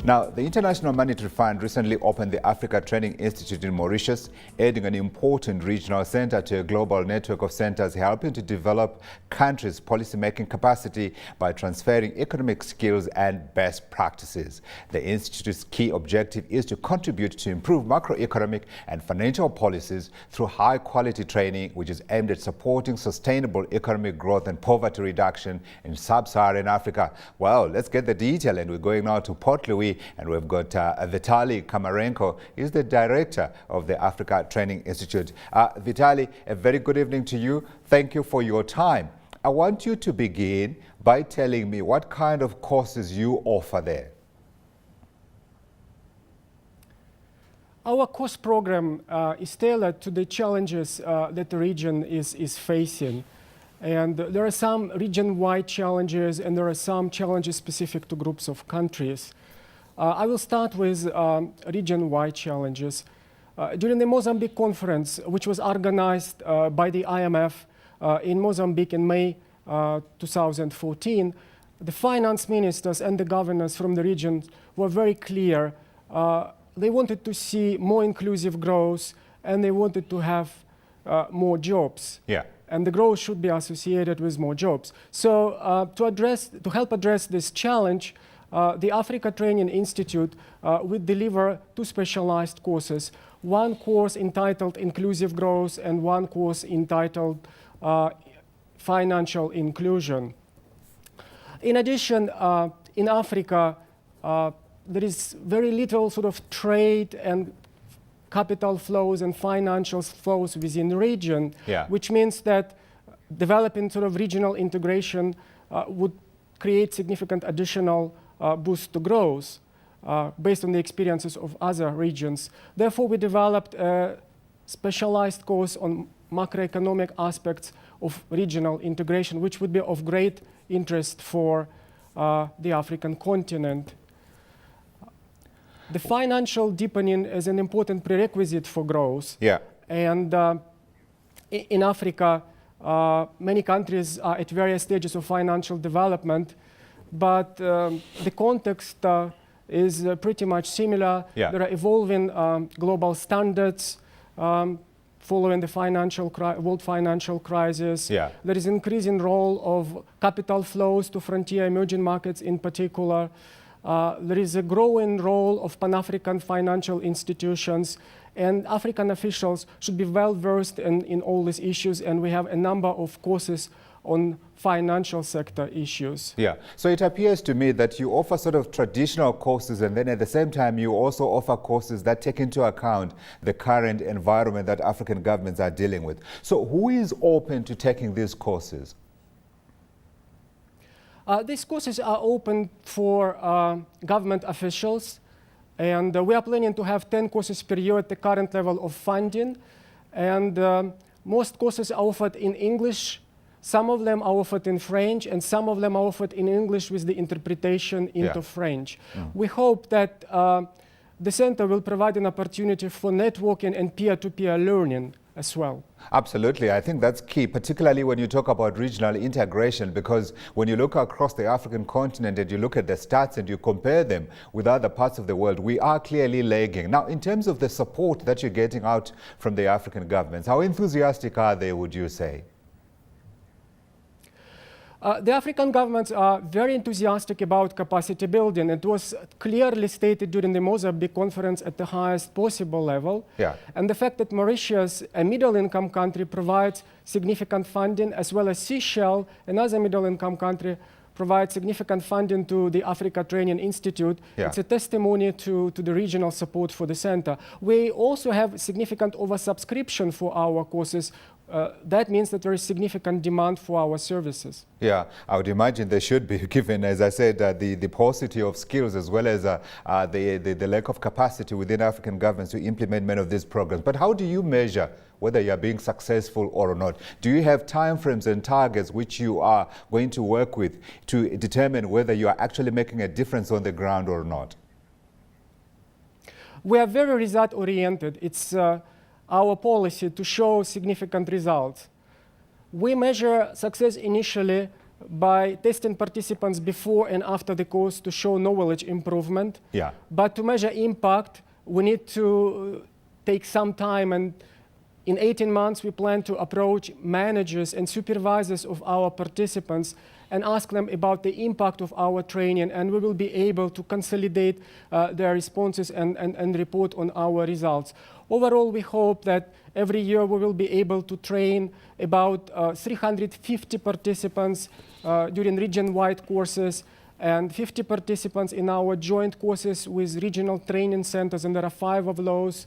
Now, the International Monetary Fund recently opened the Africa Training Institute in Mauritius, adding an important regional center to a global network of centers helping to develop countries' policymaking capacity by transferring economic skills and best practices. The institute's key objective is to contribute to improve macroeconomic and financial policies through high-quality training, which is aimed at supporting sustainable economic growth and poverty reduction in sub-Saharan Africa. Well, let's get the detail, and we're going now to Port Louis, and we've got Vitaly Kamarenko. He's the director of the Africa Training Institute. Vitaly, a very good evening to you. Thank you for your time. I want you to begin by telling me what kind of courses you offer there. Our course program is tailored to the challenges that the region is facing. And there are some region-wide challenges, and there are some challenges specific to groups of countries. I will start with region-wide challenges. During the Mozambique conference, which was organized by the IMF in Mozambique in May 2014, the finance ministers and the governors from the region were very clear. They wanted to see more inclusive growth, and they wanted to have more jobs. Yeah. And the growth should be associated with more jobs. So to help address this challenge, the Africa Training Institute will deliver two specialized courses. One course entitled Inclusive Growth and one course entitled Financial Inclusion. In addition, in Africa, there is very little sort of trade and capital flows and financial flows within the region, which means that developing sort of regional integration would create significant additional boost to growth based on the experiences of other regions. Therefore, we developed a specialized course on macroeconomic aspects of regional integration, which would be of great interest for the African continent. The financial deepening is an important prerequisite for growth. Yeah. And in Africa, many countries are at various stages of financial development, but the context is pretty much similar. Yeah. There are evolving global standards following the world financial crisis. Yeah. There is increasing role of capital flows to frontier emerging markets in particular. There is a growing role of Pan-African financial institutions, and African officials should be well versed in all these issues, and we have a number of courses on financial sector issues. Yeah, so it appears to me that you offer sort of traditional courses, and then at the same time you also offer courses that take into account the current environment that African governments are dealing with. So who is open to taking these courses? These courses are open for government officials, and we are planning to have 10 courses per year at the current level of funding. And most courses are offered in English. Some of them are offered in French, and some of them are offered in English with the interpretation into French. We hope that the center will provide an opportunity for networking and peer-to-peer learning as well. Absolutely. I think that's key, particularly when you talk about regional integration, because when you look across the African continent and you look at the stats and you compare them with other parts of the world, we are clearly lagging. Now, in terms of the support that you're getting out from the African governments, how enthusiastic are they, would you say? The African governments are very enthusiastic about capacity building. It was clearly stated during the Mozambique conference at the highest possible level. Yeah. And the fact that Mauritius, a middle-income country, provides significant funding, as well as Seychelles, another middle-income country, provides significant funding to the Africa Training Institute. Yeah. It's a testimony to the regional support for the center. We also have significant oversubscription for our courses. That means that there is significant demand for our services. Yeah, I would imagine there should be, given, as I said, the paucity of skills as well as the lack of capacity within African governments to implement many of these programs. But how do you measure whether you are being successful or not? Do you have timeframes and targets which you are going to work with to determine whether you are actually making a difference on the ground or not? We are very result-oriented. It's our policy to show significant results. We measure success initially by testing participants before and after the course to show knowledge improvement. Yeah. But to measure impact, we need to take some time, and in 18 months we plan to approach managers and supervisors of our participants and ask them about the impact of our training, and we will be able to consolidate their responses and report on our results. Overall, we hope that every year we will be able to train about 350 participants during region-wide courses and 50 participants in our joint courses with regional training centers, and there are 5 of those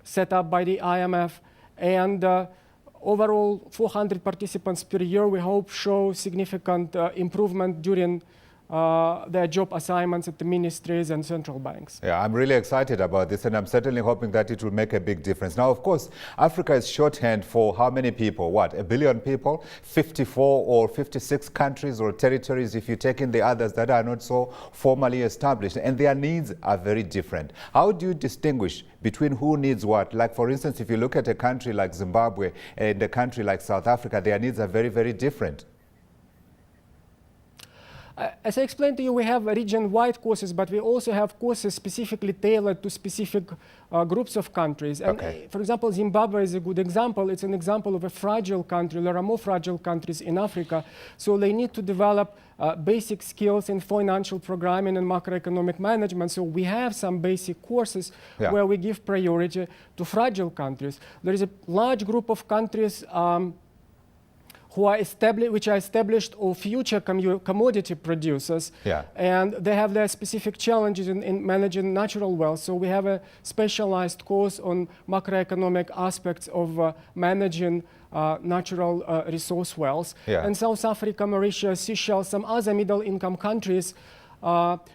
set up by the IMF. And overall, 400 participants per year, we hope, show significant improvement during their job assignments at the ministries and central banks. Yeah, I'm really excited about this, and I'm certainly hoping that it will make a big difference. Now, of course, Africa is shorthand for how many people? What, 1 billion people? 54 or 56 countries or territories if you take in the others that are not so formally established, and their needs are very different. How do you distinguish between who needs what? Like, for instance, if you look at a country like Zimbabwe and a country like South Africa, their needs are very, very different. As I explained to you, we have region-wide courses, but we also have courses specifically tailored to specific groups of countries. And for example, Zimbabwe is a good example. It's an example of a fragile country. There are more fragile countries in Africa, so they need to develop basic skills in financial programming and macroeconomic management. So we have some basic courses where we give priority to fragile countries. There is a large group of countries which are established or future commodity producers, and they have their specific challenges in managing natural wealth. So we have a specialized course on macroeconomic aspects of managing natural resource wealth. And South Africa, Mauritius, Seychelles, some other middle-income countries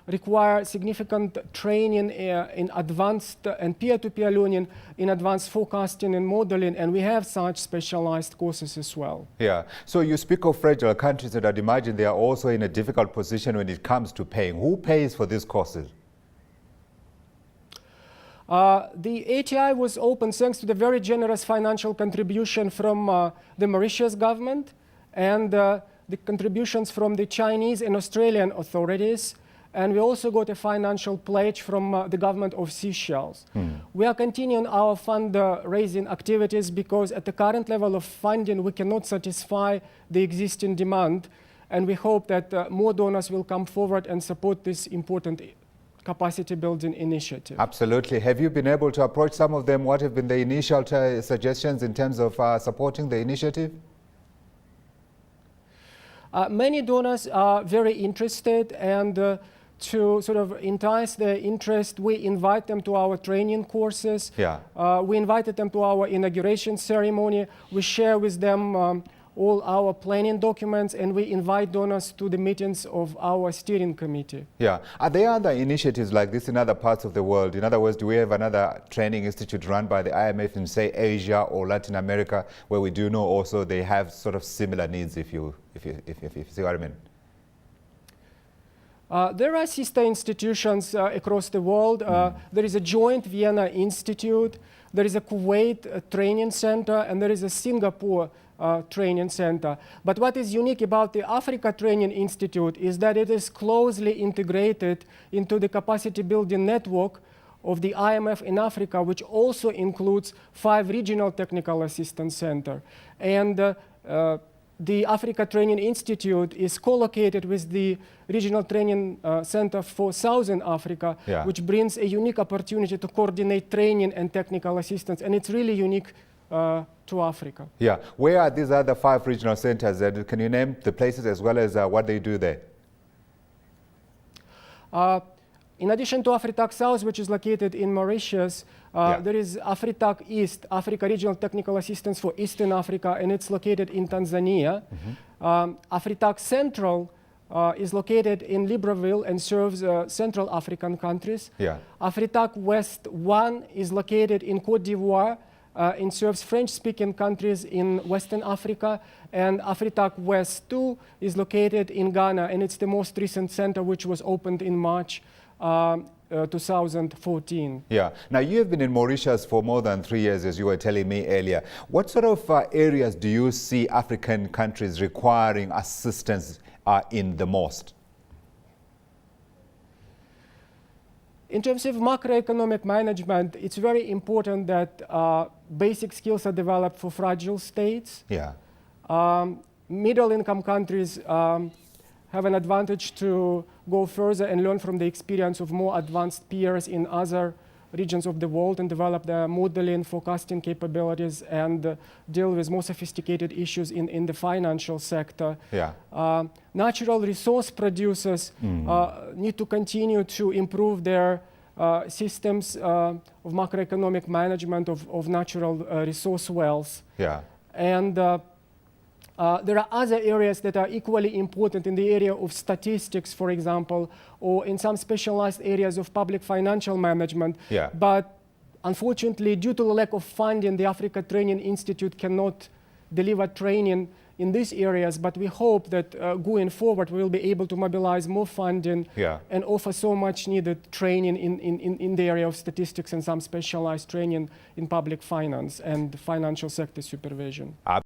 require significant training in advanced and peer-to-peer learning, in advanced forecasting and modeling, and we have such specialized courses as well. Yeah, so you speak of fragile countries, and I'd imagine they are also in a difficult position when it comes to paying. Who pays for these courses? The ATI was opened thanks to the very generous financial contribution from the Mauritius government and the contributions from the Chinese and Australian authorities, and we also got a financial pledge from the government of Seychelles. We are continuing our fundraising activities because at the current level of funding we cannot satisfy the existing demand, and we hope that more donors will come forward and support this important capacity building initiative. Absolutely. Have you been able to approach some of them? What have been the initial suggestions in terms of supporting the initiative? Many donors are very interested, and to sort of entice their interest, we invite them to our training courses. We invited them to our inauguration ceremony. We share with them all our planning documents, and we invite donors to the meetings of our steering committee. Are there other initiatives like this in other parts of the world? In other words, do we have another training institute run by the IMF in, say, Asia or Latin America, where we do know also they have sort of similar needs, if you see what I mean? There are sister institutions across the world. There is a joint Vienna Institute, there is a Kuwait training center, and there is a Singapore training center. But what is unique about the Africa Training Institute is that it is closely integrated into the capacity building network of the IMF in Africa, which also includes 5 regional technical assistance centers. And the Africa Training Institute is co-located with the Regional Training Center for Southern Africa, which brings a unique opportunity to coordinate training and technical assistance, and it's really unique to Africa. Where are these other 5 regional centers? Can you name the places as well as what they do there? In addition to AfriTAC South, which is located in Mauritius, there is AfriTAC East, Africa Regional Technical Assistance for Eastern Africa, and it's located in Tanzania. AfriTAC Central is located in Libreville and serves Central African countries. AfriTAC West 1 is located in Côte d'Ivoire and serves French-speaking countries in Western Africa. And AfriTAC West 2 is located in Ghana, and it's the most recent center which was opened in March 2014. Yeah. Now, you have been in Mauritius for more than 3 years, as you were telling me earlier. What sort of areas do you see African countries requiring assistance in the most? In terms of macroeconomic management, it's very important that basic skills are developed for fragile states. Yeah. Middle-income countries have an advantage to go further and learn from the experience of more advanced peers in other regions of the world and develop their modeling, forecasting capabilities and deal with more sophisticated issues in the financial sector. Yeah. Natural resource producers need to continue to improve their systems of macroeconomic management of natural resource wealth. Yeah. And there are other areas that are equally important in the area of statistics, for example, or in some specialized areas of public financial management. Yeah. But unfortunately, due to the lack of funding, the Africa Training Institute cannot deliver training in these areas, but we hope that going forward we will be able to mobilize more funding and offer so much needed training in the area of statistics and some specialized training in public finance and financial sector supervision.